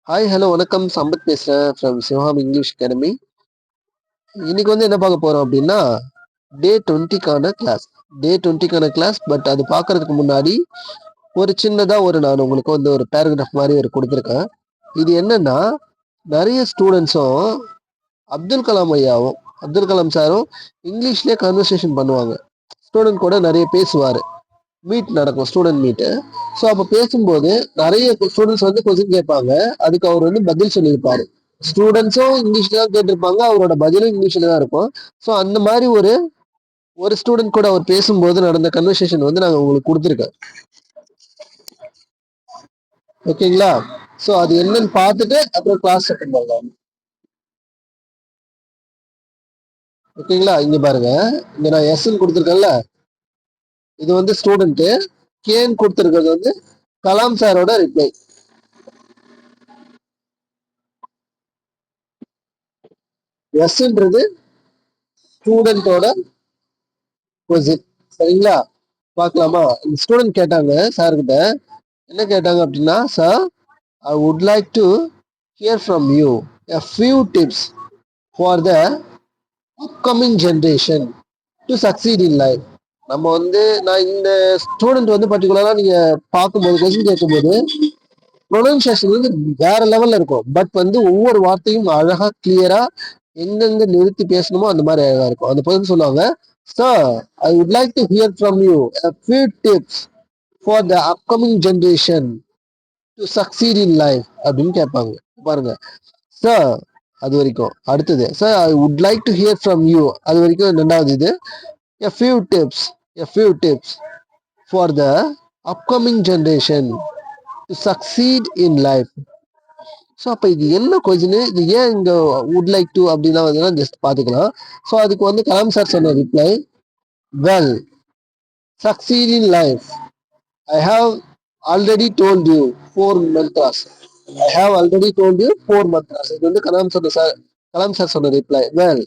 Hi hello வணக்கம். சம்பத் பேசுறேன் from சிவகாம் English academy. இன்னைக்கு வந்து என்ன பார்க்க போறோம் அப்படின்னா டே 20க்கான கிளாஸ். பட் அது பார்க்கறதுக்கு முன்னாடி ஒரு சின்னதா நான் உங்களுக்கு வந்து ஒரு பேராகிராஃப் மாதிரி கொடுத்துருக்கேன். இது என்னன்னா, நிறைய ஸ்டூடெண்ட்ஸும் அப்துல் கலாம் சாரும் இங்கிலீஷ்லேயே கன்வர்சேஷன் பண்ணுவாங்க. ஸ்டூடெண்ட் கூட நிறைய பேசுவார். மீட் நடக்கும், ஸ்டூடெண்ட் மீட்டு. ஸோ அப்போ பேசும்போது நிறைய ஸ்டூடெண்ட்ஸ் வந்து கொஸ்டின் கேட்பாங்க. அதுக்கு அவர் வந்து பதில் சொல்லியிருப்பாரு. ஸ்டூடெண்ட்ஸும் இங்கிலீஷ்ல தான் கேட்டிருப்பாங்க, அவரோட பதிலும் இங்கிலீஷ்ல தான் இருக்கும். ஸோ அந்த மாதிரி ஒரு ஒரு ஸ்டூடெண்ட் கூட அவர் பேசும்போது நடந்த கன்வர்சேஷன் வந்து நாங்கள் உங்களுக்கு கொடுத்துருக்கேன். ஓகேங்களா? ஸோ அது என்னன்னு பார்த்துட்டு அப்புறம் கிளாஸ் அட்டெண்ட் பண்ணலாம். ஓகேங்களா? இங்க பாருங்க, இங்க நான் எஸ்ன்னு கொடுத்துருக்கேன்ல, இது வந்து ஸ்டூடெண்ட். கேன்னு கொடுத்துருக்கிறது வந்து கலாம் சாரோட ரிப்ளை. எஸ்ன்றது ஸ்டூடெண்டோட கொஸ்டின். சரிங்களா? பார்க்கலாமா? இந்த ஸ்டூடெண்ட் கேட்டாங்க சார் கிட்ட. என்ன கேட்டாங்க அப்படின்னா, sir I would like to hear from you a few tips for the upcoming generation to succeed in life. நம்ம வந்து நான் இந்த ஸ்டூடெண்ட் வந்து பர்டிகுலரா நீங்க பார்க்கும்போது கொஸ்டின் கேட்கும்போது ப்ரொனன்சியேஷன் வந்து வேற லெவல்ல இருக்கும். பட் வந்து ஒவ்வொரு வார்த்தையும் அழகா கிளியரா எங்கெங்க நிறுத்தி பேசணுமோ அந்த மாதிரி அழகா இருக்கும். அந்த பர்சன் சொல்லுவாங்க, sir I would like to hear from you a few tips for the upcoming generation to succeed in life அப்படின்னு கேட்பாங்க. பாருங்க, சார் அது வரைக்கும். அடுத்தது, sir I would like to hear from you, அது வரைக்கும் ரெண்டாவது இது. a few tips for the upcoming generation to succeed in life. So அப்போ இது என்ன கொஸ்டின், இது ஏன் இங்க வுட் லைக் டு அப்படின்னா வந்து ஜஸ்ட் பார்த்துக்கலாம். ஸோ அதுக்கு வந்து கலாம் சார் சொன்ன reply, well succeed in life, I have already told you 4 mantras. இது வந்து கலாம் சார் சொன்ன reply. Well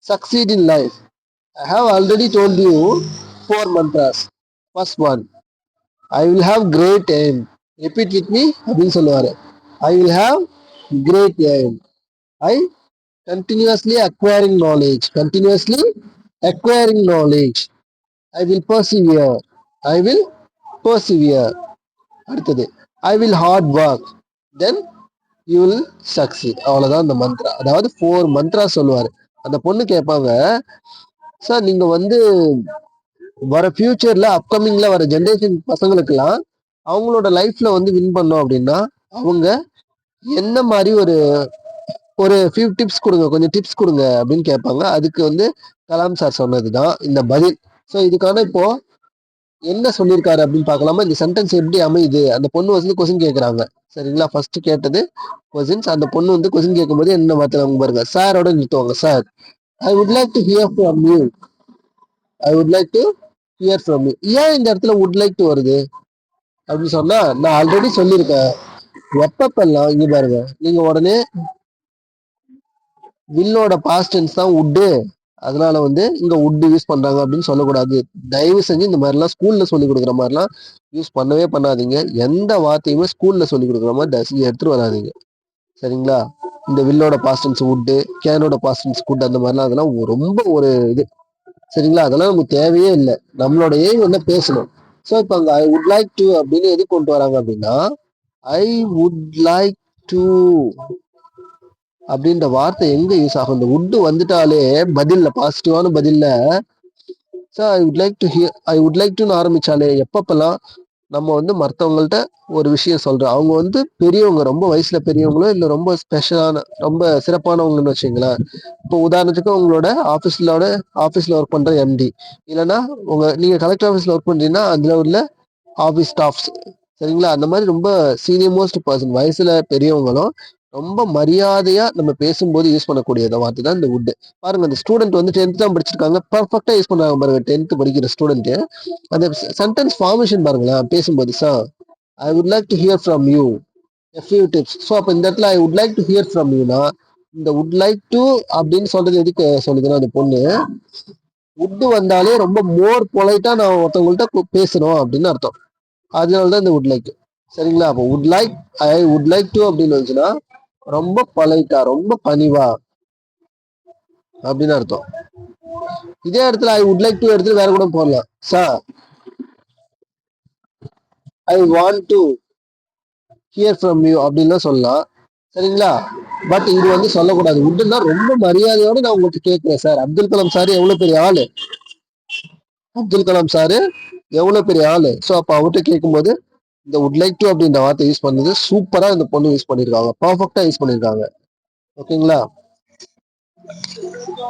succeed in life, I have already told you 4 mantras. First one, I will have great aim. Repeat with me அப்படின்னு சொல்லுவாரு. I will have great aim. I continuously acquiring knowledge. I will persevere. அடுத்தது, I will hard work. Then you will succeed. அவ்வளவுதான் அந்த மந்த்ரா. அதாவது 4 மந்த்ரா சொல்லுவாரு. அந்த பொண்ணு கேட்பாங்க, சார் நீங்க வந்து வர ஃபியூச்சர்ல அப்கமிங்ல வர ஜென்ரேஷன் பசங்களுக்கெல்லாம் அவங்களோட லைஃப்ல வந்து வின் பண்ணோம் அப்படின்னா அவங்க என்ன மாதிரி ஒரு ஒரு ஃபியூ டிப்ஸ் கொடுங்க, கொஞ்சம் டிப்ஸ் கொடுங்க அப்படின்னு கேட்பாங்க. அதுக்கு வந்து கலாம் சார் சொன்னதுதான் இந்த பதில். ஸோ இதுக்கான இப்போ என்ன சொல்லியிருக்காரு அப்படின்னு பார்க்கலாமா? இந்த சென்டென்ஸ் எப்படி அமையுது? அந்த பொண்ணு வந்து கொஸ்டின் கேட்கறாங்க. சரிங்களா? ஃபர்ஸ்ட் கேட்டது கொஸ்டின்ஸ். அந்த பொண்ணு வந்து கொஸ்டின் கேட்கும்போது என்ன வார்த்தை பாருங்க, சாரோட நிறுத்துவாங்க. Sir I would like to hear from you. ஏன் இந்த இடத்துல வுட் லைக் டு வருது அப்படின்னு சொன்னா, நான் ஆல்ரெடி சொல்லியிருக்கேன். எப்பப்பெல்லாம் இங்க பாருங்க, நீங்க உடனே வில்லோட பாஸ்ட் டென்ஸ் தான் வுட்டு, அதனால வந்து இங்க வுட் யூஸ் பண்றாங்க அப்படின்னு சொல்லக்கூடாது. தயவு செஞ்சு இந்த மாதிரிலாம் ஸ்கூல்ல சொல்லி கொடுக்குற மாதிரிலாம் யூஸ் பண்ணவே பண்ணாதீங்க. எந்த வார்த்தையுமே ஸ்கூல்ல சொல்லி கொடுக்குற மாதிரி தயவு செஞ்சு எடுத்துட்டு வராதீங்க. சரிங்களா? இந்த வில்லோட பாஸ்ட் டென்ஸ் வுட்டு, கேனோட பாஸ்ட் டென்ஸ் வுட், அந்த மாதிரிலாம் அதெல்லாம் ரொம்ப ஒரு இது. சரிங்களா? அதெல்லாம் நமக்கு தேவையே இல்லை. நம்மளோட எய்ம் என்ன பேசணும். ஸோ இப்போ அங்க ஐ வுட் லைக் டு அப்படின்னு எது கொண்டு வராங்க அப்படின்னா, ஐ வுட் லைக் டு அப்படின்ற வார்த்தை எங்க யூஸ் ஆகும்? இந்த வுட் வந்துட்டாலே பதில்ல, பாசிட்டிவான பதில்ல sir I would like to ஆரம்பிச்சாலே எப்பப்பெல்லாம் நம்ம வந்து மற்றவங்கள்ட்ட ஒரு விஷயம் சொல்றோம், அவங்க வந்து பெரியவங்க, ரொம்ப வயசுல பெரியவங்களோ இல்லை ரொம்ப ஸ்பெஷலான ரொம்ப சிறப்பானவங்கன்னு வச்சுங்களேன். இப்போ உதாரணத்துக்கு உங்களோட ஆஃபீஸ்ல ஒர்க் பண்ற எம்டி, இல்லைன்னா நீங்க கலெக்டர் ஆஃபீஸ்ல ஒர்க் பண்றீங்கன்னா அதுல உள்ள ஆஃபீஸ் ஸ்டாஃப்ஸ். சரிங்களா? அந்த மாதிரி ரொம்ப சீனியர் மோஸ்ட் பர்சன், வயசுல பெரியவங்களும் ரொம்ப மரியாதையா நம்ம பேசும்போது யூஸ் பண்ணக்கூடிய வார்த்தை தான் இந்த வுட். பாருங்க, அந்த ஸ்டூடெண்ட் வந்து 10th தான் படிச்சிருக்காங்க, பர்ஃபெக்டா யூஸ் பண்றாங்க பாருங்க. 10th படிக்கிற ஸ்டூடெண்ட் அந்த சென்டென்ஸ் ஃபார்மேஷன் பாருங்களேன். பேசும்போது, sir I would like to hear from you a few tips. So அப்போ இந்த இடத்துல I would like to hear from யூனா, இந்த வுட் லைக் டு அப்படின்னு சொல்றது எதுக்கு சொல்லுதுன்னா, அந்த பொண்ணு வுட் வந்தாலே ரொம்ப மோர் பொலைட்டா நான் ஒருத்தவங்கள்ட்ட பேசணும் அப்படின்னு அர்த்தம். அதனாலதான் இந்த வுட் லைக். சரிங்களா? அப்போ வுட் லைக் டு அப்படின்னு வந்துச்சுன்னா ரொம்ப பொலைட்டா, ரொம்ப பணிவா அப்படின்னு அர்த்தம். இதே இடத்துல ஐ வுட் லைக் டு எடுத்து வேற கூட போடலாம். Sir, I want to hear from you அப்படின்னு சொல்லலாம். சரிங்களா? பட் இது வந்து சொல்லக்கூடாது. வுட்னா ரொம்ப மரியாதையோட நான் உங்களுக்கு கேட்கிறேன் சார். அப்துல் கலாம் சார் எவ்வளவு பெரிய ஆளு. அப்துல் கலாம் சாரு எவ்வளவு பெரிய ஆளு. ஸோ அப்ப அவர்கிட்ட கேட்கும்போது இந்த வுட் லைக் டு அப்படின்ற வார்த்தை யூஸ் பண்ணது சூப்பரா இந்த பொண்ணு யூஸ் பண்ணிருக்காங்க. பர்ஃபெக்டா யூஸ் பண்ணிருக்காங்க. ஓகேங்களா?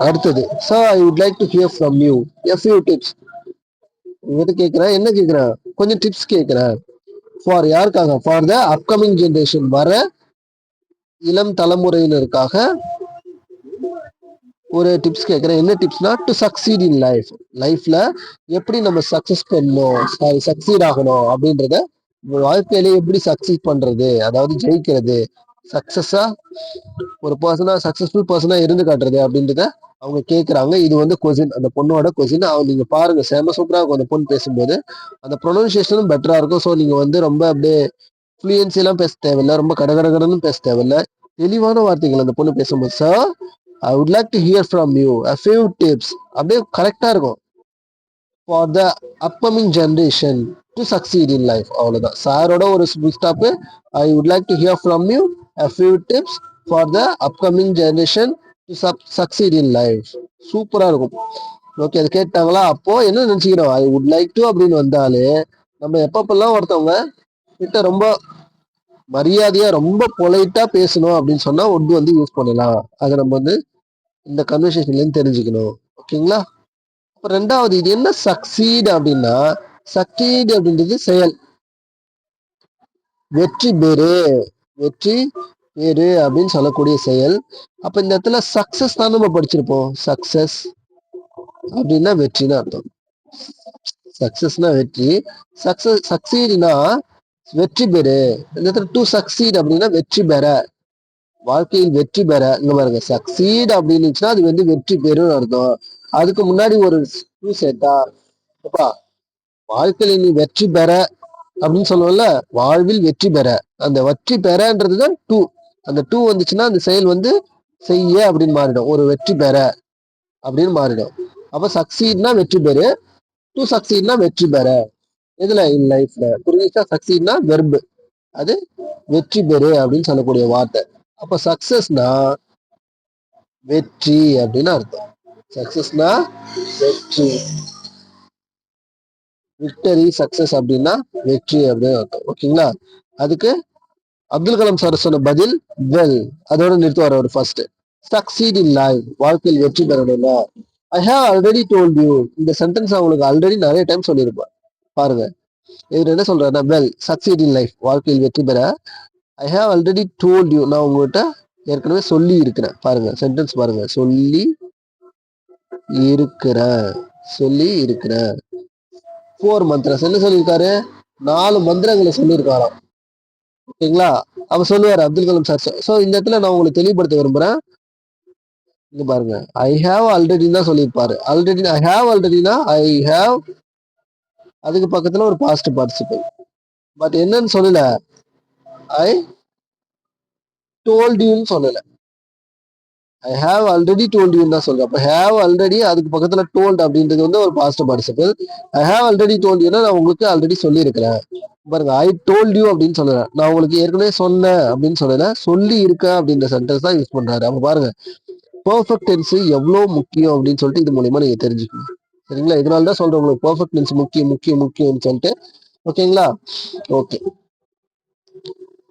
அடுத்தது sir, I would like to hear from you a few tips. உங்ககிட்ட கேட்கிறேன், என்ன கேட்கிறேன், கொஞ்சம் டிப்ஸ் கேட்கிறேன். ஃபார் யாருக்காக? ஃபார் த அப்கமிங் ஜென்ரேஷன், வர இளம் தலைமுறையினருக்காக ஒரு டிப்ஸ் கேட்கிறேன். என்ன டிப்ஸ்னா, டு சக்சீட் இன் லைஃப். லைஃப்ல எப்படி நம்ம சக்சஸ் பண்ணணும், சக்சீட் ஆகணும் அப்படின்றத, வாழ்க்கையில எப்படி சக்சீட் பண்றது, அதாவது ஜெயிக்கிறது, சக்சஸா ஒரு பர்சனா, சக்சஸ்ஃபுல் பர்சனா இருந்து காட்டுறது அப்படின்றத அவங்க கேட்கறாங்க. இது வந்து கொஸ்டின், அந்த பொண்ணோட கொஸ்டின். நீங்க பாருங்க, செம சூப்பரா இருக்கும் அந்த பொண்ணு பேசும்போது. அந்த ப்ரொனன்சியேஷனும் பெட்டரா இருக்கும். ஸோ நீங்க வந்து ரொம்ப அப்படியே ஃப்ளூயன்சி எல்லாம் பேச தேவையில்லை, ரொம்ப கடகடகடன்னு பேச தேவையில்லை, தெளிவான வார்த்தைகள் அந்த பொண்ணு பேசும்போது. Sir, I would like to hear from you a few tips, அப்படியே கரெக்டா இருக்கும். For the upcoming generation to succeed in life. அவ்வளவுதான் சாரோட ஒரு stop. I would like to hear from you a few tips for the upcoming generation to succeed in life. சூப்பரா இருக்கும். Okay, அது கேட்டாங்களா? அப்போ என்ன நினைச்சுக்கிறோம், ஐ வுட் லைக் டு அப்படின்னு வந்தாலே நம்ம எப்பப்பெல்லாம் ஒருத்தவங்க கிட்ட ரொம்ப மரியாதையா, ரொம்ப பொலைட்டா பேசணும் அப்படின்னு சொன்னா உட் வந்து யூஸ் பண்ணலாம். அதை நம்ம வந்து இந்த கன்வர்சேஷன்ல இருந்து தெரிஞ்சுக்கணும். ஓகேங்களா? அப்ப ரெண்டாவது, இது என்ன சக்சீட் அப்படின்னா, சக்சீட் அப்படின்றது செயல், வெற்றி பெறு, வெற்றி பெறு அப்படின்னு சொல்லக்கூடிய செயல். அப்ப இந்த இடத்துல சக்சஸ் தான் நம்ம படிச்சிருப்போம். சக்சஸ் அப்படின்னா வெற்றின்னு அர்த்தம். சக்சஸ்னா வெற்றி, சக்சீட்னா வெற்றி பெறு. இந்த இடத்துல டு சக்சீட் அப்படின்னா வெற்றி பெற, வாழ்க்கையில் வெற்றி பெற. இங்க பாருங்க, சக்சீட் அப்படின்னு அது வந்து வெற்றி பெறுன்னு அர்த்தம். அதுக்கு முன்னாடி ஒரு டூ சேர்த்தா, அப்பா வாழ்க்கையில நீ வெற்றி பெற அப்படின்னு சொல்லுவோம்ல, வாழ்வில் வெற்றி பெற, அந்த வெற்றி பெறன்றதுதான் டூ. அந்த டூ வந்துச்சுன்னா அந்த செயல் வந்து செய்ய அப்படின்னு மாறிடும், ஒரு வெற்றி பெற அப்படின்னு மாறிடும். அப்ப சக்சீட்னா வெற்றி பெறு, டு சக்சீட்னா வெற்றி பெற. இதுல இன் லைஃப்ல புரிஞ்சுச்சா? சக்சீட்னா வெர்பு, அது வெற்றி பெறு அப்படின்னு சொல்லக்கூடிய வார்த்தை. அப்ப சக்சஸ்னா வெற்றி அப்படின்னு அர்த்தம். சக்சஸ்னா வெற்றி, விக்டரி, சக்சஸ் அப்படின்னா வெற்றி அப்படின்னு அர்த்தம். ஓகேங்களா? அதுக்கு அப்துல் கலாம் சார் சொன்ன பதில் வெல், அதோட நிறுத்துவார் அவர் ஃபர்ஸ்ட். சக்சீட் இன் லைஃப், வாழ்க்கையில் வெற்றி பெறணும்னா, I have already told you. இந்த சென்டென்ஸ் அவங்களுக்கு ஆல்ரெடி நிறைய டைம் சொல்லியிருப்பார். பாருங்க, இவர் என்ன சொல்றாருன்னா, வெல் சக்சீட் இன் லைஃப், வாழ்க்கையில் வெற்றி பெற, ஐ ஹாவ் ஆல்ரெடி டோல்ட் யூ, நான் உங்ககிட்ட ஏற்கனவே சொல்லி இருக்கிறேன். பாருங்க சென்டென்ஸ் பாருங்க, சொல்லி இருக்கிறேன், சொல்லி இருக்கிறேன். 4 மந்திரஸ், என்ன சொல்லியிருக்காரு, 4 மந்திரங்களை சொல்லியிருக்காராம். ஓகேங்களா? அப்ப சொல்லுவாரு அப்துல் கலாம் சார். சோ இந்த இடத்துல நான் உங்களுக்கு தெளிவுபடுத்த விரும்புறேன். இங்க பாருங்க, ஐ ஹாவ் ஆல்ரெடி தான் சொல்லியிருப்பாரு. ஆல்ரெடி, ஐ ஹாவ் ஆல்ரெடினா ஐ ஹாவ், அதுக்கு பக்கத்துல ஒரு பாஸ்ட் பார்ட்டிசிபிள். பட் என்னன்னு சொல்லல, ஐ டோல்ட் யூன்னு சொல்லல, ஐ ஹாவ் ஆல்ரெடி டோல்ட் யூன்னு தான் சொல்றேன். அப்ப ஹேவ் ஆல்ரெடி, அதுக்கு பக்கத்துல டோல்ட் அப்படின்றது வந்து ஒரு past participle. I have already told யூனா நான் உங்களுக்கு ஆல்ரெடி சொல்லி இருக்கிறேன். பாருங்க, ஐ டோல்ட் யூ அப்படின்னு சொல்லல, நான் உங்களுக்கு ஏற்கனவே சொன்னேன் அப்படின்னு சொல்லல, சொல்லி இருக்கேன் அப்படின்ற சென்டென்ஸ் தான் யூஸ் பண்றாரு. அப்ப பாருங்க, பெர்ஃபெக்ட் டென்ஸ் எவ்வளவு முக்கியம் அப்படின்னு சொல்லிட்டு இது மூலியமா நீங்க தெரிஞ்சுக்கணும். சரிங்களா? இதனால தான் சொல்றேன் உங்களுக்கு பெர்ஃபெக்ட் டென்ஸ் முக்கியம் முக்கியம் முக்கியம்னு சொல்லிட்டு. ஓகேங்களா? ஓகே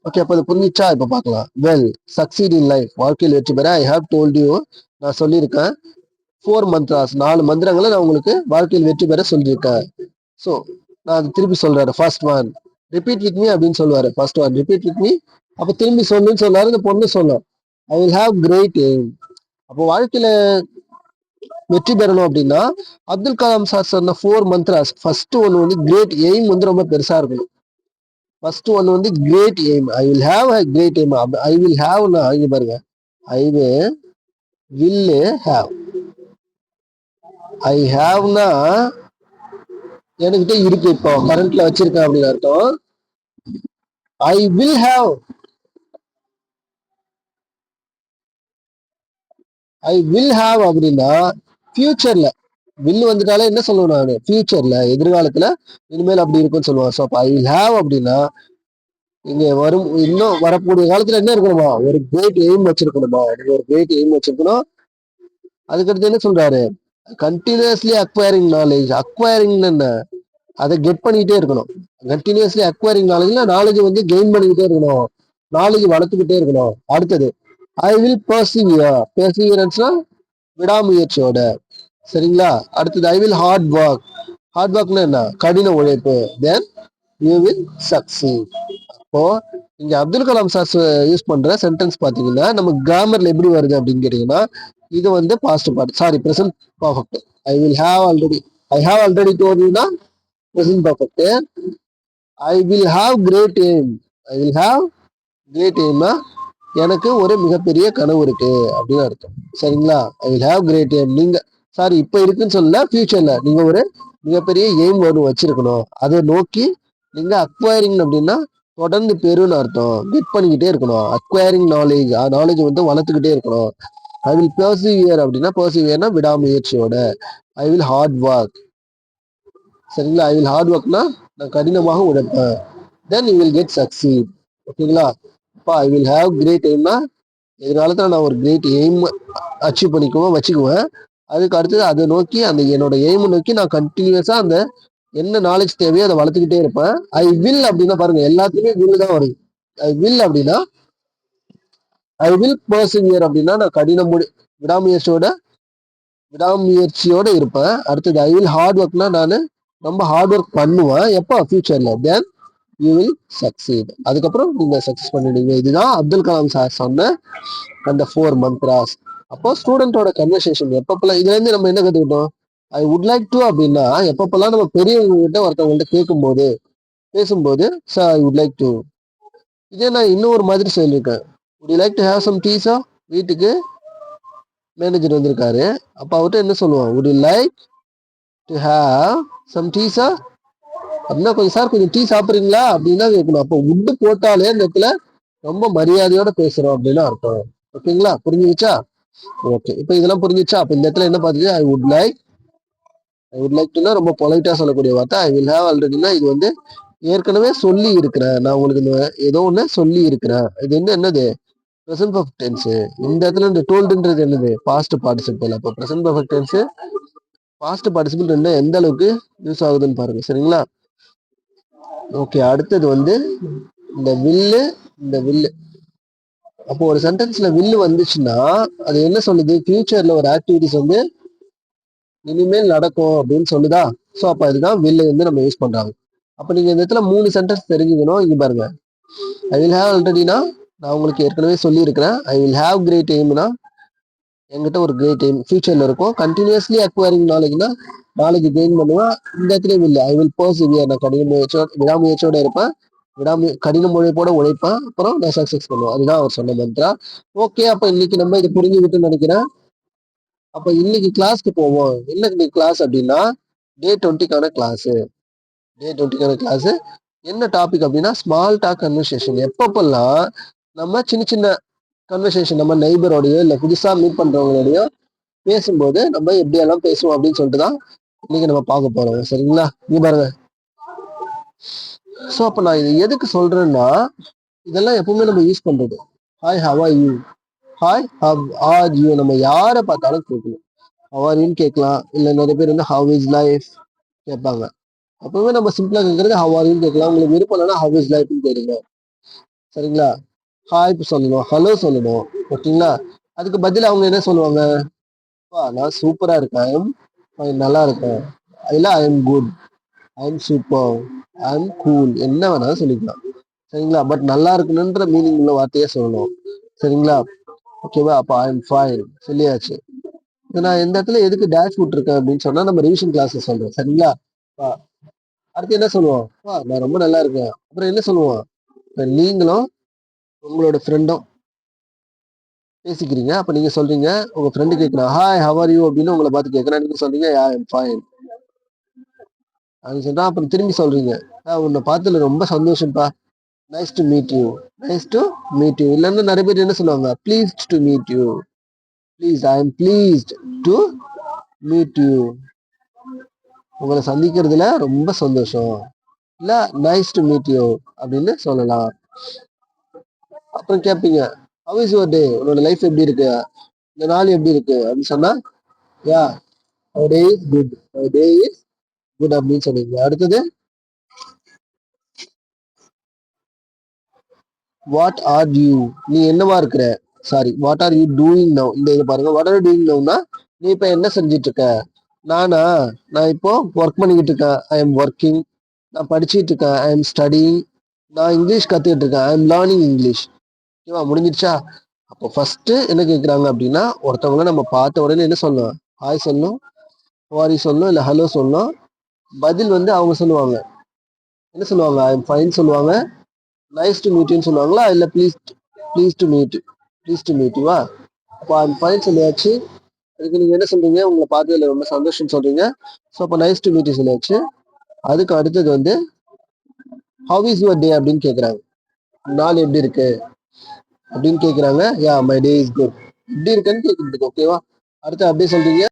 ஓகே, அப்ப அது புரிஞ்சிச்சா? இப்ப பாக்கலாம். வெல் சக்சீட் இன் லைஃப், வாழ்க்கையில் வெற்றி பெற, ஐ ஹாவ் டோல்ட் யூ, நான் சொல்லியிருக்கேன். 4 மந்த்ராஸ், 4 மந்திரங்களை நான் உங்களுக்கு வாழ்க்கையில் வெற்றி பெற சொல்லியிருக்கேன். சோ நான் அது திருப்பி சொல்றாரு. First one, repeat with me அப்படின்னு சொல்லுவாரு. First one, repeat with me. அப்ப திரும்பி சொல்லுன்னு சொன்னாரு. இந்த பொண்ணு சொல்லும், I will have great aim. அப்போ வாழ்க்கையில வெற்றி பெறணும் அப்படின்னா அப்துல் கலாம் சார் சொன்ன 4 மந்த்ராஸ், ஃபர்ஸ்ட் ஒன் வந்து கிரேட் எய்ம் வந்து ரொம்ப பெருசா இருக்கணும். ஃபர்ஸ்ட் ஒன் வந்து great aim, I will have a great aim. I will ஹாவ்னா இங்க பாருங்க, ஐ வில் ஹாவ், ஐ ஹாவ்னா என்கிட்ட இருக்கு, இப்போ கரண்ட்ல வச்சிருக்கேன் அப்படின்னு அர்த்தம். ஐ will have I will have அப்படின்னா ஃபியூச்சர்ல வில் வந்துட்டாலே என்ன சொல்லுவேன் நான் ஃபியூச்சர்ல எதிர்காலத்துல இனிமேல் அப்படி இருக்கும்னு சொல்லுவேன். ஸோ அப்போ ஐ வில் ஹாவ் அப்படின்னா இங்க வரும் இன்னும் வரக்கூடிய காலத்துல என்ன இருக்கணுமா, ஒரு கிரேட் எய்ம் வச்சிருக்கணுமா, நீங்க ஒரு கிரேட் எய்ம் வச்சிருக்கணும். அதுக்கடுத்து என்ன சொல்றாரு, கண்டினியூஸ்லி அக்வயரிங் நாலேஜ். அக்வயரிங் என்ன, அதை கெட் பண்ணிக்கிட்டே இருக்கணும். கண்டினியூஸ்லி அக்வயரிங் நாலேஜ்ல நாலேஜ் வந்து கெயின் பண்ணிக்கிட்டே இருக்கணும், நாலேஜ் வளர்த்துக்கிட்டே இருக்கணும். அடுத்தது ஐ வில் பர்சிவியர். பெர்சிவியரன்ஸ்னா விடாமுயற்சியோட. சரிங்களா? அடுத்தது I will hard work. Hard ஒர்க்னா என்ன, கடின உழைப்பு. Then you will succeed. இப்போ இங்க அப்துல் கலாம் சார் யூஸ் பண்ற சென்டென்ஸ் பாத்தீங்கன்னா நம்ம கிராமர்ல எப்படி வருது அப்படின்னு கேட்டீங்கன்னா, இது வந்து past part, sorry present perfect. I will have already, I have already டோல்டுனா present perfect. I will have great aim. I will have great எய்ம்னா எனக்கு ஒரு மிகப்பெரிய கனவு இருக்கு அப்படின்னு அர்த்தம். சரிங்களா? I will have great aim. நீங்க சாரி இப்ப இருக்குன்னு சொல்லல, ஃபியூச்சர்ல நீங்க ஒரு மிகப்பெரிய எய்ம் ஒன்று வச்சிருக்கணும். அதை நோக்கி நீங்க அக்வயரிங் அப்படின்னா தொடர்ந்து பெருன்னு அர்த்தம், கெட் பண்ணிக்கிட்டே இருக்கணும். அக்வயரிங் நாலேஜ், நாலேஜ் வந்து வளர்த்துக்கிட்டே இருக்கணும். ஐ வில் பர்சிவியர் அப்படின்னா பர்சிவியர்னா விடாமுயற்சியோட. I will hard work. சரிங்களா? ஐ வில் ஹார்ட் ஒர்க்னா நான் கடினமாக உழைப்பேன். Then you will get succeed. ஓகேங்களா? இப்போ ஐ வில் ஹாவ் கிரேட் எய்ம்னா எதிர்காலத்தில் நான் ஒரு கிரேட் எய்ம் அச்சீவ் பண்ணிக்குவேன் வச்சுக்குவேன். அதுக்கு அடுத்தது அதை நோக்கி அந்த என்னோட எய்மை நோக்கி நான் கண்டினியூஸா அந்த என்ன நாலேஜ் தேவையோ அதை வளர்த்துக்கிட்டே இருப்பேன். ஐ வில் அப்படின்னா பாருங்க எல்லாத்துக்குமே வில் தான் வருது. ஐ வில் அப்படின்னா ஐ வில் பர்சிவியர் அப்படின்னா நான் விடாமுயற்சியோட விடாமுயற்சியோட இருப்பேன். அடுத்தது ஐ வில் ஹார்ட் ஒர்க்னா நான் ரொம்ப ஹார்ட் ஒர்க் பண்ணுவேன். எப்போ, ஃபியூச்சர்ல. தென் யூ வில் சக்சீட். அதுக்கப்புறம் நீங்க சக்சஸ் பண்ணிடுவீங்க. இதுதான் அப்துல் கலாம் சார் சொன்ன அந்த 4 மந்த்ராஸ். அப்போ ஸ்டூடெண்டோட கன்வர்சேஷன் எப்பப்பெல்லாம் இதுல இருந்து நம்ம என்ன கத்துக்கிட்டோம், ஐ வுட் லைக் டு அப்படின்னா எப்பப்பெல்லாம் நம்ம பெரியவங்க கிட்ட ஒருத்தவங்கள்ட்ட கேட்கும்போது பேசும்போது sir I would like to. இதே நான் இன்னொரு மாதிரி சொல்லியிருக்கேன், would you like to have some டீஸா. வீட்டுக்கு மேனேஜர் வந்திருக்காரு, அப்ப அவர்கிட்ட என்ன சொல்லுவோம், would you like to have some டீஸா அப்படின்னா கொஞ்சம் சார் கொஞ்சம் டீ சாப்பிட்றீங்களா அப்படின்னா கேட்கணும். அப்போ உட்டு போட்டாலே இந்த இடத்துல ரொம்ப மரியாதையோட பேசுறோம் அப்படின்னு அர்த்தம். ஓகேங்களா? புரிஞ்சுச்சா? ஓகே, இப்போ இதெல்லாம் புரிஞ்சிச்சா? அப்ப இந்த இடத்துல என்ன பார்த்துச்சு, ஐ வுட் லைக் டுனா ரொம்ப பொலைட்டா சொல்லக்கூடிய வார்த்தை. ஐ வில் ஹேவ் ஆல்ரெடினா இது வந்து ஏற்கனவே சொல்லி இருக்கிறேன், நான் உங்களுக்கு ஏதோ ஒண்ணு சொல்லி இருக்கிறேன். இது வந்து என்னது, பிரசன்ட் பர்ஃபெக்ட் டென்ஸ். இந்த இடத்துல இந்த டோல்டுன்றது என்னது, பாஸ்ட் பார்ட்டிசிபிள். அப்போ present perfect tense past participle ரெண்டு எந்த அளவுக்கு யூஸ் ஆகுதுன்னு பாருங்க. சரிங்களா? ஓகே, அடுத்தது வந்து இந்த வில்லு. அப்போ ஒரு சென்டென்ஸ்ல வில்லு வந்துச்சுன்னா அது என்ன சொல்லுது, ஃபியூச்சர்ல ஒரு ஆக்டிவிட்டிஸ் வந்து இனிமேல் நடக்கும் அப்படின்னு சொல்லுதா. ஸோ அப்போ அதுதான் வில்லு வந்து நம்ம யூஸ் பண்றாங்க. அப்போ நீங்க இந்த இடத்துல 3 சென்டென்ஸ் தெரிஞ்சுக்கணும். இங்க பாருங்க, ஐ வில் ஹேவ் ஆல்ரெடினா நான் உங்களுக்கு ஏற்கனவே சொல்லியிருக்கிறேன். ஐ வில் ஹேவ் கிரேட் எய்ம்னா என்கிட்ட ஒரு கிரேட் எய்ம் ஃபியூச்சர்ல இருக்கும். கண்டினியூஸ்லி அக்வயரிங் நாலேஜ்னா நாலேஜ் கெயின் பண்ணுவேன். இந்த இடத்துலயும் இல்லை, ஐ வில் பர்சிவியர் நான் விடாமுயற்சியோட இருப்பேன். கடின உழைப்போட உழைப்பேன். அப்புறம் நான் சக்சஸ் பண்ணுவேன். அதுதான் அவர் சொன்ன மந்த்ரா. ஓகே, அப்ப இன்னைக்கு நம்ம இதை புரிஞ்சுக்கிட்டு நினைக்கிறேன். அப்ப இன்னைக்கு கிளாஸ்க்கு போவோம். என்ன இன்னைக்கு கிளாஸ் அப்படின்னா டே 20க்கான கிளாஸ். டே 20க்கான கிளாஸ் என்ன டாபிக் அப்படின்னா ஸ்மால் டாக் கன்வர்சேஷன். எப்பப்பெல்லாம் நம்ம சின்ன சின்ன கன்வர்சேஷன் நம்ம நெய்பரோடையோ இல்லை புதுசா மீட் பண்றவங்களோடயோ பேசும்போது நம்ம எப்படியெல்லாம் பேசுவோம் அப்படின்னு சொல்லிட்டு தான் இன்னைக்கு நம்ம பார்க்க போறோம். சரிங்களா? நீ பாருங்க. ஸோ அப்போ நான் இது எதுக்கு சொல்றேன்னா இதெல்லாம் எப்பவுமே நம்ம யூஸ் பண்றது. Hi how are you, hi how are you நம்ம யாரை பார்த்தாலும் கேட்கணும். ஹவ் ஆர் யூன்னு கேட்கலாம். இல்லை நிறைய பேர் வந்து ஹவ் இஸ் லைஃப் கேட்பாங்க. அப்பவே நம்ம சிம்பிளா கேட்கறது ஹவ் ஆர் யூன்னு கேட்கலாம். உங்களுக்கு விருப்பம் இல்லைன்னா ஹவ் இஸ் லைஃப்னு கேளுங்க. சரிங்களா? ஹாய் சொல்லணும், ஹலோ சொல்லணும். ஓகேங்களா? அதுக்கு பதில் அவங்க என்ன சொல்லுவாங்க, நான் சூப்பரா இருக்கேன், நல்லா இருக்கேன், இல்ல I am good, I am super, I am cool, என்ன வேணாலும் சொல்லிக்கலாம். சரிங்களா? பட் நல்லா இருக்கணுன்ற மீனிங் உள்ள வார்த்தையே சொல்லணும். சரிங்களா? ஓகேவா? அப்ப ஐ எம் ஃபைன் சொல்லியாச்சு. நான் எந்த இடத்துல எதுக்கு டேஷ் விட்டுருக்கேன் அப்படின்னு சொன்னா நம்ம ரிவிஷன் கிளாஸ் சொல்றேன். சரிங்களா? அடுத்து என்ன சொல்லுவோம், நான் ரொம்ப நல்லா இருக்கேன். அப்புறம் என்ன சொல்லுவோம், நீங்களும் உங்களோட ஃப்ரெண்டும் பேசிக்கிறீங்க. அப்ப நீங்க சொல்றீங்க, உங்க ஃப்ரெண்டு கேட்கிறா ஹாய் ஹவ் ஆர் யூ அப்படின்னு உங்களை பார்த்து கேட்கிறேன். நீங்க சொல்றீங்க ஐ எம் ஃபைன் அப்படின்னு சொல்றா. அப்புறம் திரும்பி சொல்றீங்க, உன்னை பார்த்ததுல ரொம்ப சந்தோஷம்ப்பா, nice to meet you. Nice to meet you. இல்லைன்னா நிறைய பேர் என்ன சொல்லுவாங்க, pleased to meet you. Please, I am pleased to meet you. உங்களை சந்திக்கிறதுல ரொம்ப சந்தோஷம். இல்ல நைஸ் டு மீட் யூ அப்படின்னு சொல்லலாம். அப்புறம் கேட்பீங்க, ஹவ் இஸ் யுவர் டே, உன்னோட லைஃப் எப்படி இருக்கு, இந்த நாள் எப்படி இருக்கு அப்படின்னு சொன்னா, yeah my day is good, my day is good அப்படின்னு சொல்லுவீங்க. அடுத்தது, வாட் ஆர் யூ, நீ என்னவா இருக்கிற, sorry what are you doing now. இந்த இது பாருங்க, வாட் ஆர் யூ டூயிங் நவ்னா நீ இப்ப என்ன செஞ்சிட்டு இருக்க. நானா, நான் இப்போ ஒர்க் பண்ணிக்கிட்டு இருக்கேன், ஐ எம் ஒர்க்கிங். நான் படிச்சுட்டு இருக்கேன், ஐ எம் ஸ்டடிங். நான் இங்கிலீஷ் கத்துக்கிட்டு இருக்கேன், ஐ எம் லேர்னிங் இங்கிலீஷ். ஓகேவா, முடிஞ்சிருச்சா. அப்போ ஃபர்ஸ்ட் என்ன கேட்குறாங்க அப்படின்னா, ஒருத்தவங்க நம்ம பார்த்த உடனே என்ன சொல்லணும், ஹாய் சொல்லணும், வாரி சொல்லணும், இல்லை ஹலோ சொல்லணும். பதில் வந்து அவங்க சொல்லுவாங்க, என்ன சொல்லுவாங்க, ஐ எம் ஃபைன் சொல்லுவாங்க, நைஸ் டு மீட் யூன்னு சொல்லுவாங்களா, இல்லை please to meet, please to meet யூவா. அப்போ ஐ எம் ஃபைன் சொல்லியாச்சு. அதுக்கு நீங்க என்ன சொல்றீங்க, உங்களை பார்த்ததுல ரொம்ப சந்தோஷம் சொல்றீங்க. ஸோ அப்போ நைஸ் டு மீட் யூ சொல்லியாச்சு. அதுக்கு அடுத்தது வந்து ஹவ் இஸ் யுவர் டே அப்படின்னு கேட்குறாங்க, நாள் எப்படி இருக்கு அப்படின்னு கேட்குறாங்க. Yeah my day is good, எப்படி இருக்குன்னு கேட்குறதுக்கு. ஓகேவா. அடுத்து அப்படியே சொல்றீங்க,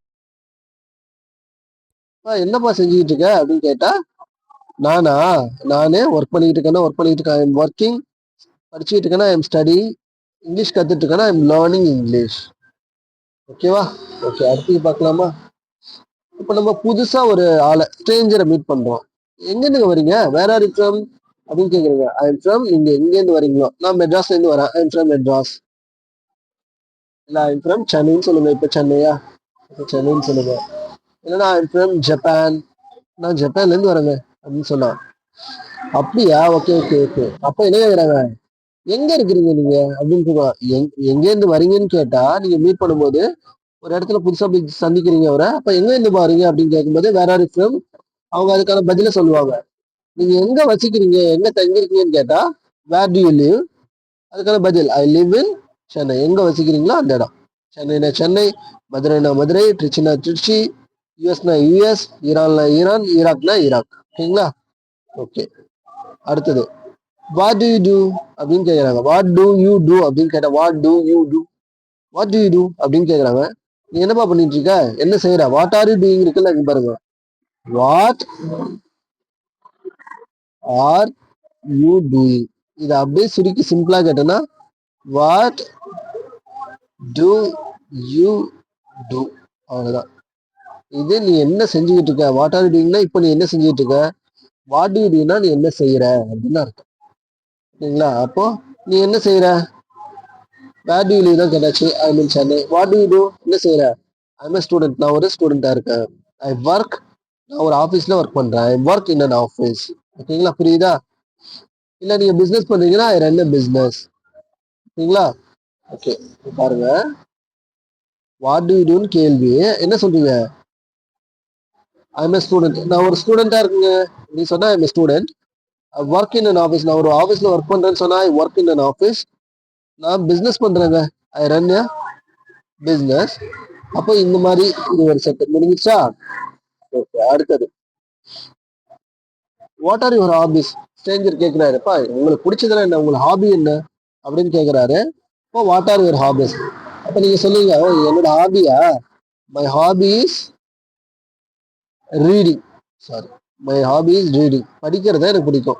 என்னப்பா செஞ்சுக்கிட்டு இருக்க அப்படின்னு கேட்டா, நானா, நானே ஒர்க் பண்ணிட்டு இருக்கேன்னா ஒர்க் பண்ணிட்டு இருக்கேன், ஐ எம் ஒர்க்கிங். படிச்சுட்டு இருக்கேன்னா ஐ எம் ஸ்டடி. இங்கிலீஷ் கத்துட்டு இருக்கேன்னா ஐ எம் லேர்னிங் இங்கிலீஷ். ஓகேவா. ஓகே, அடுத்து பார்க்கலாமா. இப்போ நம்ம புதுசா ஒரு ஆளை, ஸ்ட்ரேஞ்சரை மீட் பண்றோம். எங்க இருந்து வரீங்க, வேர் ஆர் யூ ஃப்ரம் அப்படின்னு கேக்குறீங்க. ஐ எம் ஃப்ரம், நீங்க எங்க இருந்து வரீங்களோ, நான் மெட்ராஸ்ல இருந்து வரேன், ஐ எம் ஃப்ரம் மெட்ராஸ். இல்ல ஐ எம் ஃப்ரம் சென்னைன்னு சொல்லுங்க. இப்ப சென்னையா, இப்ப சென்னைன்னு சொல்லுங்க. இல்லைன்னா ஐ எம் ஃப்ரம் ஜப்பான், நான் ஜப்பான்ல இருந்து வரேங்க அப்படின்னு சொன்னா, அப்படியா, ஓகே ஓகே ஓகே. அப்ப என்ன கேக்குறாங்க, எங்க இருக்கிறீங்க நீங்க அப்படின்னு சொல்லுவாங்க. எங்க இருந்து வரீங்கன்னு கேட்டா, நீங்க மீட் பண்ணும்போது ஒரு இடத்துல புதுசா போய் சந்திக்கிறீங்க அவரை, அப்ப எங்க இருந்து பாருங்க அப்படின்னு கேட்கும்போது வேற யாரு ஃப்ரம், அவங்க அதுக்கான பதில சொல்லுவாங்க. நீங்க எங்க வசிக்கிறீங்க, எங்க தங்கிருக்கீங்கன்னு கேட்டா, வேர் டு யூ லிவ், அதுக்கான பதில் ஐ லிவ் இன் சென்னை. எங்க வசிக்கிறீங்களோ அந்த இடம். சென்னைனா சென்னை, மதுரைனா மதுரை, திருச்சினா திருச்சி, யுஎஸ்னா யுஎஸ், ஈரான்னா ஈரான், ஈராக்னா ஈராக். ஓகேங்களா. ஓகே, அடுத்தது வாட் டு யூ டூ அப்படின்னு கேட்குறாங்க. வாட் டு யூ டூ அப்படின்னு கேட்டா, what do you do, what do you do அப்படின்னு கேட்குறாங்க. நீ என்னப்பா பண்ணிட்டு இருக்க, என்ன செய்யற, வாட் ஆர் யூ டூயிங் இருக்குல்ல, இங்க பாருங்க, வாட் ஆர் யூ டூயிங். இதை அப்படியே சுருக்கி சிம்பிளா கேட்டேன்னா, வாட் டு யூ டூ, அவ்வளவுதான். இது நீ என்ன செஞ்சுக்கிட்டு இருக்க, வாட் ஆர் யூ டூயிங்னா இப்போ நீ என்ன செஞ்சுட்டு இருக்க, வாட் டு யூ டூனா நீ என்ன செய்யற அப்படின்னு அர்த்தம். சரிங்களா. அப்போ நீ என்ன செய்யற, வேர் டு யூ லிவ் தான் கேட்டாச்சு, I mean Chennai. What do you do, என்ன செய்யற, ஐ எம் ஸ்டூடெண்ட், நான் ஒரு ஸ்டூடெண்டா இருக்கேன். ஐ ஒர்க், நான் ஒரு ஆஃபீஸ்ல ஒர்க் பண்றேன், I work in an office. ஓகேங்களா, புரியுதா. இல்ல நீங்க பிசினஸ் பண்றீங்கன்னா ஐ ரன் a பிசினஸ். ஓகேங்களா. ஓகே, பாருங்க, வாட் டு யூ டூன்னு கேள்வி என்ன சொல்றீங்க, ஐ எம் ஸ்டூடெண்ட், நான் ஒரு ஸ்டூடெண்டா இருக்குங்க நீ சொன்னா I am student. Work in an office, நான் ஒரு ஆஃபீஸ்ல ஒர்க் பண்றேன்னு சொன்னா I work in an office. நான் பிசினஸ் பண்றேங்க, ஐ ரன் a பிசினஸ். அப்போ இந்த மாதிரி இது ஒரு செட் முடிஞ்சிச்சா. ஓகே, அடுத்தது what are your hobbies. Stranger கேட்கிறாருப்பா, உங்களுக்கு பிடிச்சதுல என்ன, உங்களுக்கு ஹாபி என்ன அப்படின்னு கேட்கிறாரு. இப்போ வாட் ஆர் யுவர் ஹாபிஸ். அப்ப நீங்க சொல்லுங்க, ஓ என்னோட ஹாபியா, my hobby is reading, sorry my hobby is reading, படிக்கிறது எனக்கு பிடிக்கும்.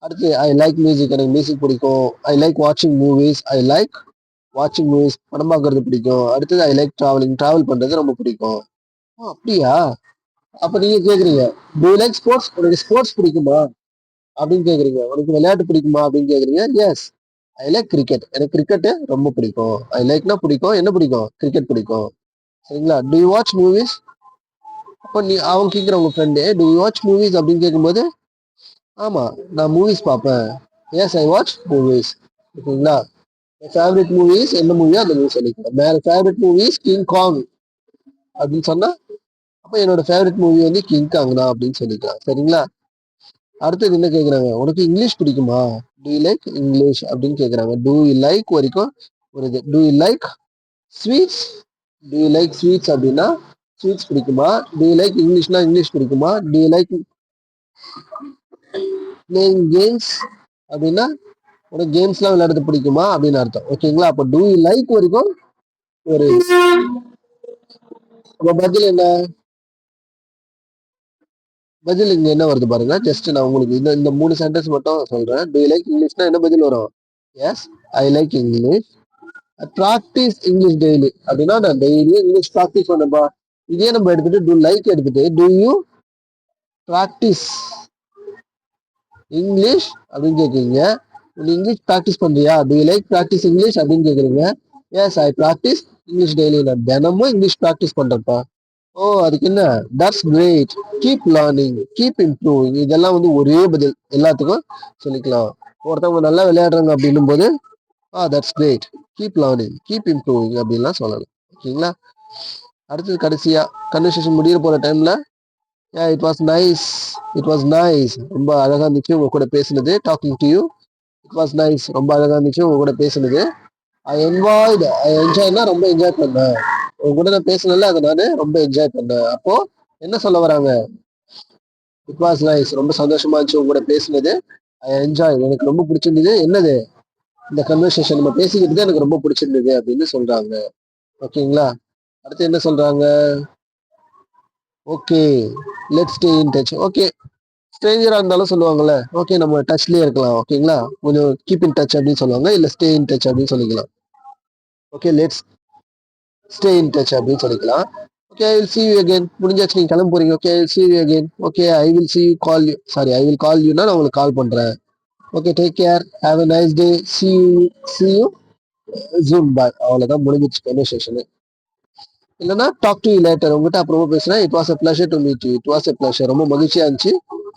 அடுத்து ஐ லைக் மியூசிக், எனக்கு மியூசிக் பிடிக்கும். ஐ லைக் வாட்சிங் மூவிஸ், ஐ லைக் வாட்சிங் மூவிஸ், படம் பார்க்கறது பிடிக்கும். அடுத்தது ஐ லைக் டிராவலிங், டிராவல் பண்றது ரொம்ப பிடிக்கும். ஓ அப்படியா. அப்ப நீங்க கேக்குறீங்க, டூ லைக் ஸ்போர்ட்ஸ், உனக்கு ஸ்போர்ட்ஸ் பிடிக்குமா அப்படின்னு கேக்குறீங்க, உனக்கு விளையாட்டு பிடிக்குமா அப்படின்னு கேக்குறீங்க. எஸ் ஐ லைக் கிரிக்கெட், எனக்கு கிரிக்கெட் ரொம்ப பிடிக்கும். ஐ லைக்னா பிடிக்கும், என்ன பிடிக்கும், கிரிக்கெட் பிடிக்கும். சரிங்களா. டு யூ வாட்ச் மூவிஸ், அப்போ நீ அவங்க கேட்குற உங்க friend to you watch movies அப்படின்னு கேட்கும்போது, ஆமா நான் மூவிஸ் பார்ப்பேன், எஸ் ஐ வாட்ச் மூவிஸ். ஓகேங்களா. ஃபேவரட் மூவிஸ் என்ன மூவியோ அந்த மூவி சொல்லிக்கலாம். வேற ஃபேவரட் மூவிஸ் கிங் காங் அப்படின்னு சொன்னா, அப்போ என்னோட ஃபேவரட் மூவி வந்து கிங் காங் தான் அப்படின்னு சொல்லிக்கலாம். சரிங்களா. அடுத்தது என்ன கேட்குறாங்க, உனக்கு இங்கிலீஷ் பிடிக்குமா, டூ யூ லைக் இங்கிலீஷ் அப்படின்னு கேட்குறாங்க. டூ யூ லைக் வரைக்கும் ஒரு இது. Do you like sweets, do you like sweets அப்படின்னா ஸ்வீட்ஸ் பிடிக்குமா. டூ யூ லைக் இங்கிலீஷ்னா இங்கிலீஷ் பிடிக்குமா. Do you like playing games அப்படின்னா உனக்கு கேம்ஸ்லாம் விளையாடுறது பிடிக்குமா அப்படின்னு அர்த்தம். ஓகேங்களா? அப்போ டூ யூ லைக் வரைக்கும் ஒரு பதில் என்ன? பதில் இங்க என்ன வருது பாருங்க. ஜஸ்ட் நான் உங்களுக்கு இந்த இந்த 3 சென்டென்ஸ் மட்டும் சொல்றேன். டூ யூ லைக் இங்கிலீஷ்னா என்ன பதில் வரும்? Yes, I like English. Practice English daily அப்படின்னா நான் டெய்லியும் இங்கிலீஷ் ப்ராக்டிஸ் பண்ணப்பா. இதே நம்ம எடுத்துட்டு டூ லைக் எடுத்துட்டு டூ யூ ப்ராக்டிஸ் இங்கிலீஷ் அப்படின்னு கேட்குறீங்க. நீ இங்கிலீஷ் ப்ராக்டிஸ் பண்றியா? Do you like practice English அப்படின்னு கேட்குறீங்க. Yes, I practice English daily. நான் தினமும் இங்கிலீஷ் ப்ராக்டிஸ் பண்றேன்ப்பா. ஓ, அதுக்கு என்ன? That's great, keep learning, keep improving. இதெல்லாம் வந்து ஒரே பதில் எல்லாத்துக்கும் சொல்லிக்கலாம். ஒருத்தவங்க நல்லா விளையாடுறாங்க அப்படின்னும் போது that's great, keep learning, keep improving அப்படின்லாம் சொல்லலாம். ஓகேங்களா? அடுத்தது கடைசியா கன்வர்சேஷன் முடிய போற டைம்ல it was nice, it was nice, ரொம்ப அழகா இருந்துச்சு உங்க கூட பேசுனது. Talking to you, it was nice, ரொம்ப அழகா இருந்துச்சு உங்க கூட பேசுனது. ஐ என்ஜாய்னா ரொம்ப என்ஜாய் பண்ணேன். உங்க கூட நான் பேசினல அதை நான் ரொம்ப என்ஜாய் பண்ணேன். அப்போ என்ன சொல்ல வராங்க? இட் வாஸ் நைஸ், ரொம்ப சந்தோஷமா இருந்துச்சு உங்க கூட பேசினது. ஐ என்ஜாய், எனக்கு ரொம்ப பிடிச்சிருந்தது. என்னது? இந்த கன்வர்சேஷன் நம்ம பேசிக்கிட்டு எனக்கு ரொம்ப பிடிச்சிருந்தது அப்படின்னு சொல்றாங்க. ஓகேங்களா? அடுத்து என்ன சொல்றாங்க? Okay, let's stay in touch. Okay, ஸ்ட்ரேஞ்சரா இருந்தாலும் சொல்லுவாங்கல்ல, ஓகே நம்ம டச்லயே இருக்கலாம். ஓகேங்களா? கொஞ்சம் கீப் இன் டச் அப்படின்னு சொல்லுவாங்க, இல்ல ஸ்டே இன் டச் அப்படின்னு சொல்லிக்கலாம். Okay, let's stay in touch அப்படின்னு சொல்லிக்கலாம். Okay, I will see you again. முடிஞ்சாச்சு, நீங்க கிளம்ப போறீங்க. Okay, I will see you again. Okay, I will see you call you. Sorry, I will call யூனா நான் உங்களுக்கு கால் பண்றேன். Okay, take care, have a nice day, see you soon, bye. அவ்வளவுதான், முடிஞ்சிச்சு கன்வர்சேஷன். இல்லைன்னா டாக் டு யூ லேட்டர், உங்ககிட்ட அப்புறமா பேசுறேன். It was a pleasure to meet you, it was a pleasure, ரொம்ப மகிழ்ச்சியா இருந்துச்சு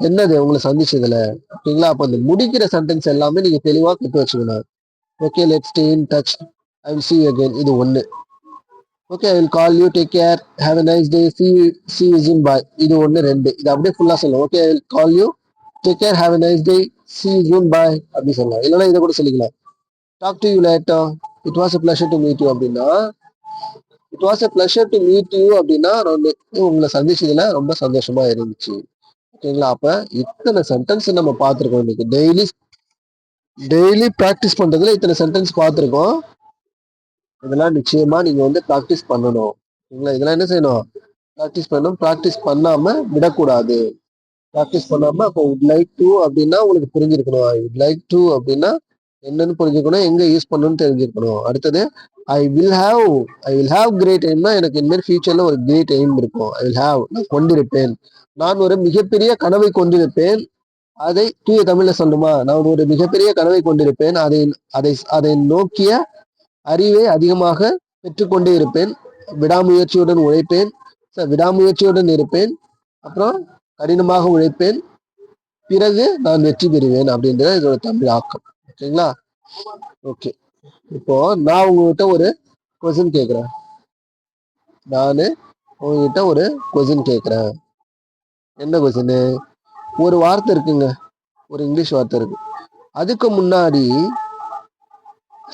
என்னது உங்களை சந்திச்சதுல. ஓகேங்களா? அப்ப அந்த முடிக்கிற சென்டென்ஸ் எல்லாமே நீங்க தெளிவா கத்து வச்சுக்கணும். Okay, let's stay in touch, I will see you again, இது ஒண்ணு. Okay, I will call you, take care, have a nice day, see you soon, bye. இது ஒண்ணு. ரெண்டு, இது அப்படியே ஃபுல்லா சொல்லணும். Okay, I will call you, take care, have a nice day, see you soon, bye அப்படி சொல்லலாம். இல்லைன்னா இதை கூட சொல்லிக்கலாம். Talk to you later, it was a pleasure to meet you அப்படின்னா, it was a pleasure to meet you அப்படின்னா உங்களை சந்திச்சதுல ரொம்ப சந்தோஷமா இருந்துச்சு. ஓகேங்களா? அப்ப இத்தனை சென்டென்ஸ் நம்ம பார்த்திருக்கோம் இன்னைக்கு. டெய்லி டெய்லி ப்ராக்டிஸ் பண்றதுல இத்தனை சென்டென்ஸ் பார்த்திருக்கோம். இதெல்லாம் நிச்சயமா நீங்க வந்து ப்ராக்டிஸ் பண்ணணும். ஓகேங்களா? இதெல்லாம் என்ன செய்யணும்? ப்ராக்டிஸ் பண்ணணும். ப்ராக்டிஸ் பண்ணாம விடக்கூடாது. ப்ராக்டிஸ் பண்ணாம அப்போ வுட் லைக் டு அப்படின்னா உங்களுக்கு புரிஞ்சிருக்கணும். ஐ வுட் லைக் டு அப்படின்னா என்னன்னு புரிஞ்சுக்கணும், எங்க யூஸ் பண்ணணும்னு தெரிஞ்சிருக்கணும். அடுத்தது I will have, I will have great எய்ம்னா எனக்கு இனிமேல் ஃபியூச்சர்ல ஒரு கிரேட் எய்ம் இருக்கும். ஐ வில் ஹாவ், நான் கொண்டிருப்பேன். நான் ஒரு மிகப்பெரிய கனவை கொண்டிருப்பேன். அதை தூய தமிழ்ல சொல்லணுமா? நான் ஒரு மிகப்பெரிய கனவை கொண்டிருப்பேன். அதை அதை அதை நோக்கிய அறிவை அதிகமாக பெற்றுக்கொண்டே இருப்பேன். விடாமுயற்சியுடன் உழைப்பேன், விடாமுயற்சியுடன் இருப்பேன், அப்புறம் கடினமாக உழைப்பேன், பிறகு நான் வெற்றி பெறுவேன் அப்படின்றது இதோட தமிழ் ஆக்கம். ஓகேங்களா? ஓகே, இப்போ நான் உங்ககிட்ட ஒரு கொஸ்டின் கேட்கிறேன். நானு உங்ககிட்ட ஒரு கொஸ்டின் கேட்கிறேன். என்ன கொஸ்டின்? ஒரு வார்த்தை இருக்குங்க, ஒரு இங்கிலீஷ் வார்த்தை இருக்கு. அதுக்கு முன்னாடி,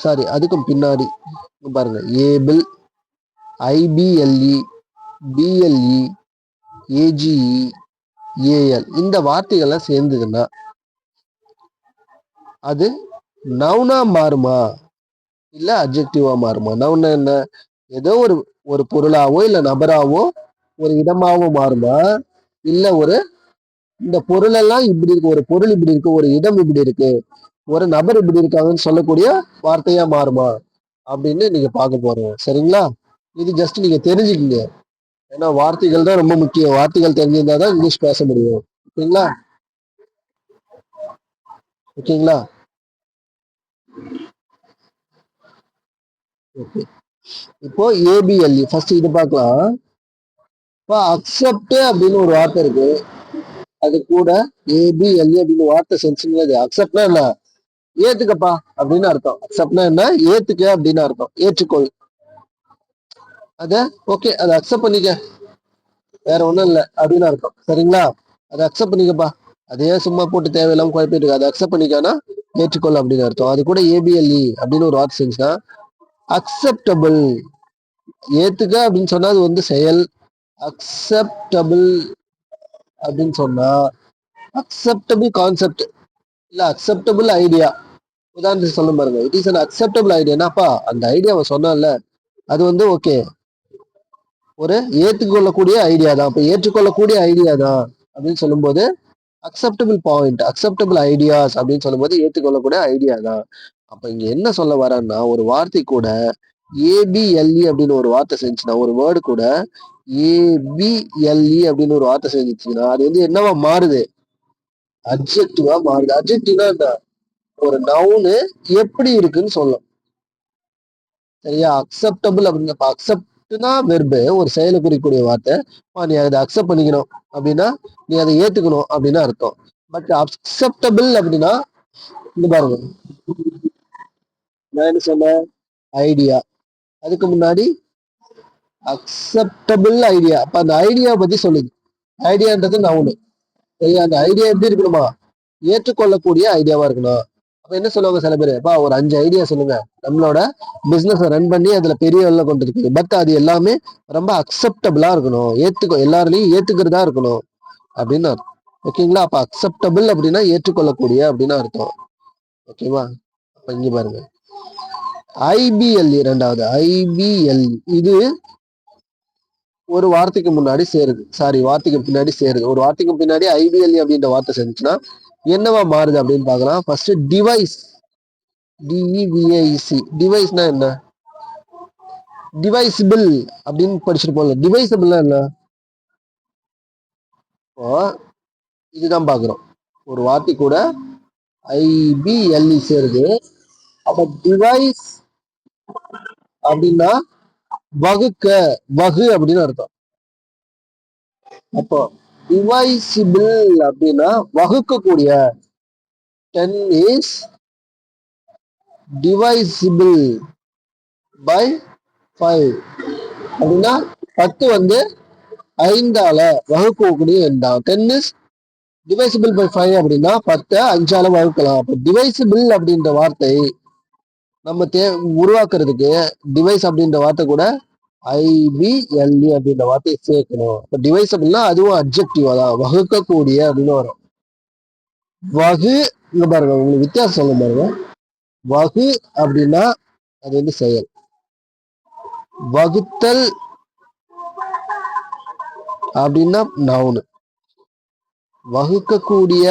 சாரி அதுக்கு பின்னாடி பாருங்க, ஏபிள், ஐபிஎல்இ, பிஎல்இ, ஏஜிஇ, ஏஎல், இந்த வார்த்தைகள்லாம் சேர்ந்ததுன்னா அது நவுனா மாறுமா இல்ல அட்ஜெக்டிவா மாறுமா? நவுனா என்ன? ஏதோ ஒரு ஒரு பொருளாவோ இல்ல நபராவோ ஒரு இடமாவோ மாறுமா? இல்ல ஒரு இந்த பொருள் எல்லாம் இப்படி இருக்கு, ஒரு பொருள் இப்படி இருக்கு, ஒரு இடம் இப்படி இருக்கு, ஒரு நபர் இப்படி இருக்காங்கன்னு சொல்லக்கூடிய வார்த்தையா மாறுமா அப்படின்னு நீங்க பார்க்க போறோம். சரிங்களா? இது ஜஸ்ட் நீங்க தெரிஞ்சுக்கீங்க. ஏன்னா வார்த்தைகள் தான் ரொம்ப முக்கியம். வார்த்தைகள் தெரிஞ்சிருந்தா தான் இங்கிலீஷ் பேச முடியும். ஓகேங்களா? ஓகேங்களா? ஓகே, இப்போ ஏபிஎல்இ ஃபர்ஸ்ட் இது பார்க்கலாம். இப்போ அக்செப்ட் அப்படின்னு ஒரு வார்த்தை இருக்கு. அது கூட ஏபிஎல்இ அப்படின்னு வார்த்தை சென்சுங்கிறது. அக்செப்ட்னா என்ன? ஏத்துக்கப்பா அப்படின்னு அர்த்தம். அக்செப்ட்னா என்ன? ஏத்துக்க அப்படின்னு அர்த்தம். ஏற்றுக்கொள். அத ஓகே, அதை அக்செப்ட் பண்ணிக்க, வேற ஒண்ணும் இல்லை அப்படின்னு அர்த்தம். சரிங்களா? அதை அக்செப்ட் பண்ணிக்கப்பா. அதே சும்மா போட்டு தேவையில்லாம குழப்பிட்டு இருக்கு. அதை அக்செப்ட் பண்ணிக்கானா ஏற்றுக்கொள் அப்படின்னு அர்த்தம். அது கூட ஏபிஎல்இ அப்படின்னு ஒரு வார்த்தை செஞ்சுன்னா அக்செப்டபிள். ஏத்துக்க அப்படின்னு சொன்னா அது வந்து செயல். அக்செப்டபிள் அப்படின்னு சொன்னா அக்செப்டபிள் கான்செப்ட். இல்ல அக்செப்டபிள் ஐடியா. உதாரணத்துக்கு சொல்ல பாருங்க, இட் இஸ் அன் அக்செப்டபிள் ஐடியானாப்பா அந்த ஐடியா அவன் சொன்னான்ல அது வந்து ஓகே, ஒரு ஏற்றுக்கொள்ளக்கூடிய ஐடியா தான். அப்ப ஏற்றுக்கொள்ளக்கூடிய ஐடியா தான் அப்படின்னு சொல்லும்போது அக்செப்டபிள் பாயிண்ட், அக்செப்டபிள் ஐடியாஸ் அப்படின்னு சொல்லும்போது ஏற்றுக்கொள்ளக்கூடிய ஐடியா தான். அப்ப இங்க என்ன சொல்ல வரேன்னா, ஒரு வார்த்தை கூட ஏபிஎல்இ அப்படின்னு ஒரு வார்த்தை செஞ்சுன்னா, ஒரு வேர்டு கூட ஏபிஎல்இ அப்படின்னு ஒரு வார்த்தை செஞ்சுச்சுன்னா அது வந்து என்னவா மாறுது? அட்ஜெக்டிவா மாறுது. அட்ஜெக்டிவ்னா என்ன? ஒரு நவுனு எப்படி இருக்குன்னு சொல்லும். சரியா? அக்செப்டபிள் அப்படிங்க, அக்செப்ட்னா வெர்பு, ஒரு செயலை குறிக்கக்கூடிய வார்த்தை. நீ அதை அக்செப்ட் பண்ணிக்கணும் அப்படின்னா நீ அதை ஏத்துக்கணும் அப்படின்னு அர்த்தம். பட் அக்செப்டபிள் அப்படின்னா இங்க பாருங்க, நான் என்ன சொன்னேன்? ஐடியா. அதுக்கு முன்னாடி அக்செப்டபிள் ஐடியா. அப்ப அந்த ஐடியா பத்தி சொல்லுது. ஐடியான்றது நவுனு. சரியா? அந்த ஐடியா எப்படி இருக்கணுமா? ஏற்றுக்கொள்ளக்கூடிய ஐடியாவா இருக்கணும். அப்ப என்ன சொல்லுவாங்க சில பேர், ஒரு 5 ஐடியா சொல்லுங்க நம்மளோட பிசினஸ் ரன் பண்ணி அதுல பெரிய லெவல்ல கொண்டு இருக்கு. பட் அது எல்லாமே ரொம்ப அக்செப்டபிளா இருக்கணும், எல்லாருலையும் ஏத்துக்கிறதா இருக்கணும் அப்படின்னு அர்த்தம். ஓகேங்களா? அப்ப அக்செப்டபிள் அப்படின்னா ஏற்றுக்கொள்ளக்கூடிய அப்படின்னு அர்த்தம். ஓகேவா? அப்ப இங்க பாருங்க, ஐபிஎல்இ ரெண்டாவது. ஐபிஎல்இ இது ஒரு வார்த்தைக்கு முன்னாடி சேருது, வார்த்தைக்கு பின்னாடி சேருது. ஒரு வார்த்தைக்கு பின்னாடி ஐபிஎல்இ அப்படின்ற வார்த்தை சேர்ந்துச்சுன்னா என்னவா மாறுது அப்படின்னு பாக்கலாம். First device, டிஇவிஐசி. டிவைஸ்னா என்ன? டிவைசிபிள் அப்படின்னு படிச்சுட்டு போகல. டிவைசபிள்னா என்ன? இதுதான் பாக்குறோம். ஒரு வார்த்தை கூட ஐபிஎல்இ சேருது. அப்ப டிவைஸ் அப்படின்னா வகுக்க, வகு அப்படின்னு அர்த்தம். அப்போ டிவைசிபிள் அப்படின்னா வகுக்கக்கூடிய. 10 is divisible by 5 அப்படின்னா 10 வந்து 5ஆல வகுக்கக்கூடிய எண்ணாம். 10 is divisible by 5 அப்படின்னா 10 5ஆல வகுக்கலாம். அப்போ டிவைசிபிள் அப்படின்ற வார்த்தை நம்ம உருவாக்குறதுக்கு டிவைஸ் அப்படின்ற வார்த்தை கூட ஐபிஎல்இ அப்படின்ற வார்த்தையை சேர்க்கணும். இப்போ டிவைசபிள்னா அதுவும் அப்ஜெக்டிவா தான், வகுக்கக்கூடிய அப்படின்னு வரும். வகு, இங்க பாருங்க உங்களுக்கு வித்தியாசம் சொல்ல பாருங்க. வகு அப்படின்னா அது வந்து செயல். வகுத்தல் அப்படின்னா நவுனு. வகுக்கக்கூடிய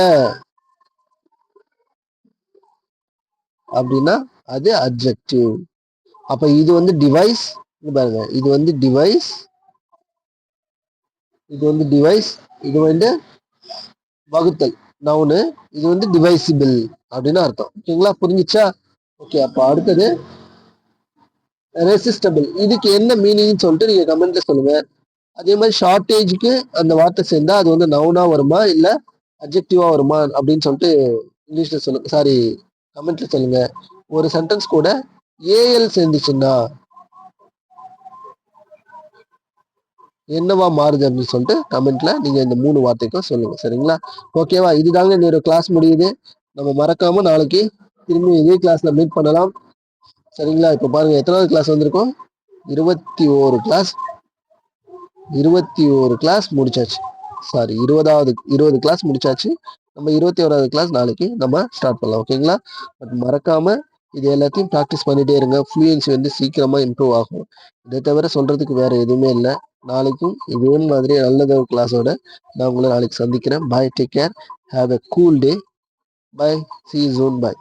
அப்படின்னா அது அட்ஜெக்டிவ். அப்ப இது வந்து டிவைஸ், பாருங்க இது வந்து டிவைஸ், இது வந்து டிவைஸ், இது வந்து வகுத்தல் நவுனு, இது வந்து டிவைசிபிள் அப்படின்னு அர்த்தம். ஓகேங்களா? புரிஞ்சுச்சா? ஓகே. அப்ப அடுத்தது ரெசிஸ்டபிள். இதுக்கு என்ன மீனிங் சொல்லிட்டு நீங்க கமெண்ட்ல சொல்லுங்க. அதே மாதிரி ஷார்டேஜ்க்கு அந்த வார்த்தை சேர்ந்தா அது வந்து நவுனா வருமா இல்ல அப்ஜெக்டிவா வருமா அப்படின்னு சொல்லிட்டு இங்கிலீஷ்ல சொல்லுங்க, கமெண்ட்ல சொல்லுங்க. ஒரு சென்டென்ஸ் கூட ஏஎல் சேர்ந்துச்சுன்னா என்னவா மாறுது அப்படின்னு சொல்லிட்டு கமெண்ட்ல நீங்க இந்த 3 வார்த்தைக்கும் சொல்லுங்க. சரிங்களா? ஓகேவா? இதுதாங்க இந்த ஒரு கிளாஸ் முடியுது. நம்ம மறக்காம நாளைக்கு திரும்பி இதே கிளாஸ்ல மீட் பண்ணலாம். சரிங்களா? இப்ப பாருங்க எத்தனாவது கிளாஸ் வந்திருக்கோம்? 21 கிளாஸ். 21 கிளாஸ் முடிச்சாச்சு. 20 கிளாஸ் முடிச்சாச்சு. நம்ம 21வது கிளாஸ் நாளைக்கு நம்ம ஸ்டார்ட் பண்ணலாம். ஓகேங்களா? பட் மறக்காம இது எல்லாத்தையும் ப்ராக்டிஸ் பண்ணிட்டே இருங்க. ஃப்ளூயன்சி வந்து சீக்கிரமா இம்ப்ரூவ் ஆகும். இதை தவிர சொல்றதுக்கு வேற எதுவுமே இல்லை. நாளைக்கும் இதே மாதிரி நல்லது ஒரு கிளாஸோட நான் உங்களை நாளைக்கு சந்திக்கிறேன். Bye, take care, have a cool day. Bye, see you soon, bye.